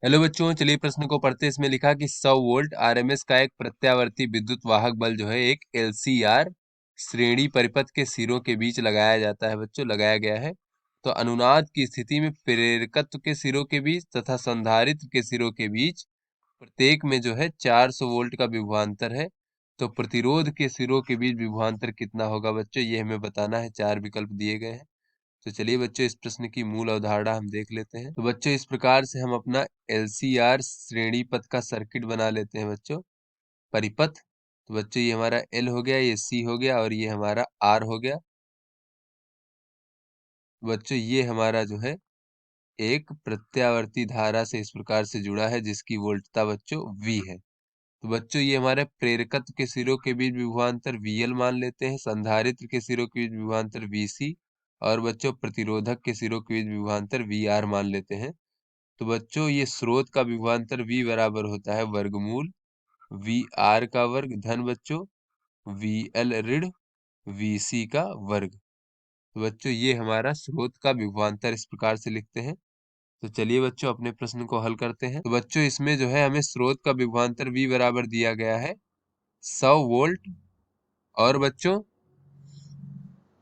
Hello बच्चों, चलिए प्रश्न को पढ़ते हैं। इसमें लिखा कि 100 वोल्ट आरएमएस का एक प्रत्यावर्ती विद्युत वाहक बल जो है एक एलसीआर श्रेणी परिपथ के सिरों के बीच लगाया जाता है। बच्चों, लगाया गया है। तो अनुनाद की स्थिति में प्रेरकत्व के सिरों के बीच तथा संधारित्र के सिरों के बीच प्रत्येक में जो है 400 वोल्ट का विभवांतर है। तो प्रतिरोध के सिरों के बीच विभवांतर कितना होगा बच्चों, ये हमें बताना है। 4 विकल्प दिए गए हैं। तो चलिए बच्चों, इस प्रश्न की मूल अवधारणा हम देख लेते हैं। तो बच्चों, इस प्रकार से हम अपना एलसीआर श्रेणी पथ का सर्किट बना लेते हैं बच्चों, परिपथ। तो बच्चों, ये हमारा एल हो गया, ये सी हो गया और ये हमारा आर हो गया। बच्चों, ये हमारा जो है एक प्रत्यावर्ती धारा से इस प्रकार से जुड़ा है जिसकी वोल्टता बच्चों वी है। तो बच्चों, ये हमारे प्रेरकत्व के सिरों के बीच विभवांतर वीएल मान लेते हैं, संधारित्र के सिरों के बीच विभवांतर वीसी और बच्चों प्रतिरोधक के सिरों के बीच विभवांतर वी आर मान लेते हैं। तो बच्चों, ये स्रोत का विभवांतर V बराबर होता है वर्गमूल वी आर का वर्ग धन बच्चों वी एल ऋण वी सी का वर्ग। तो बच्चों, ये हमारा स्रोत का विभवांतर इस प्रकार से लिखते हैं। तो चलिए बच्चों, अपने प्रश्न को हल करते हैं। तो बच्चों, इसमें जो है हमें स्रोत का विभवांतर V बराबर दिया गया है 100 वोल्ट। और बच्चों,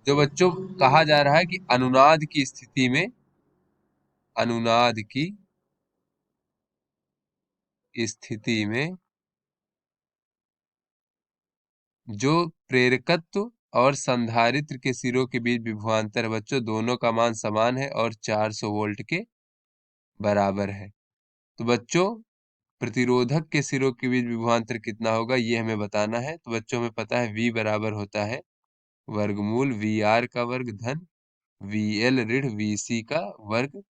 जो बच्चों कहा जा रहा है कि अनुनाद की स्थिति में, अनुनाद की स्थिति में जो प्रेरकत्व और संधारित्र के सिरों के बीच विभवांतर है बच्चों, दोनों का मान समान है और 400 वोल्ट के बराबर है। तो बच्चों, प्रतिरोधक के सिरों के बीच विभवांतर कितना होगा ये हमें बताना है। तो बच्चों, हमें पता है V बराबर होता है वर्गमूल वी आर का वर्ग धन वी एल ऋण वी सी का वर्ग।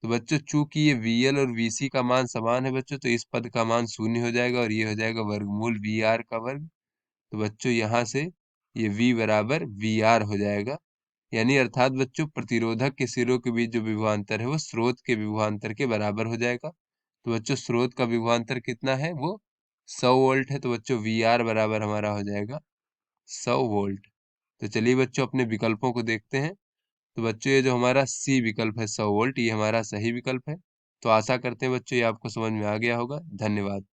तो बच्चों, चूंकि ये वी एल और वी सी का मान समान है बच्चों, तो इस पद का मान शून्य हो जाएगा और ये हो जाएगा वर्गमूल वी आर का वर्ग। तो बच्चों, यहाँ से ये V बराबर वी आर हो जाएगा। यानी अर्थात बच्चों, प्रतिरोधक के सिरों के बीच जो विभवांतर है वो स्रोत के विभवांतर के बराबर हो जाएगा। तो बच्चों, स्रोत का विभवांतर कितना है, वो 100 वोल्ट है। तो बच्चों, वी आर बराबर हमारा हो जाएगा 100 वोल्ट। तो चलिए बच्चों, अपने विकल्पों को देखते हैं। तो बच्चों, ये जो हमारा सी विकल्प है 100 वोल्ट, ये हमारा सही विकल्प है। तो आशा करते हैं बच्चों ये आपको समझ में आ गया होगा। धन्यवाद।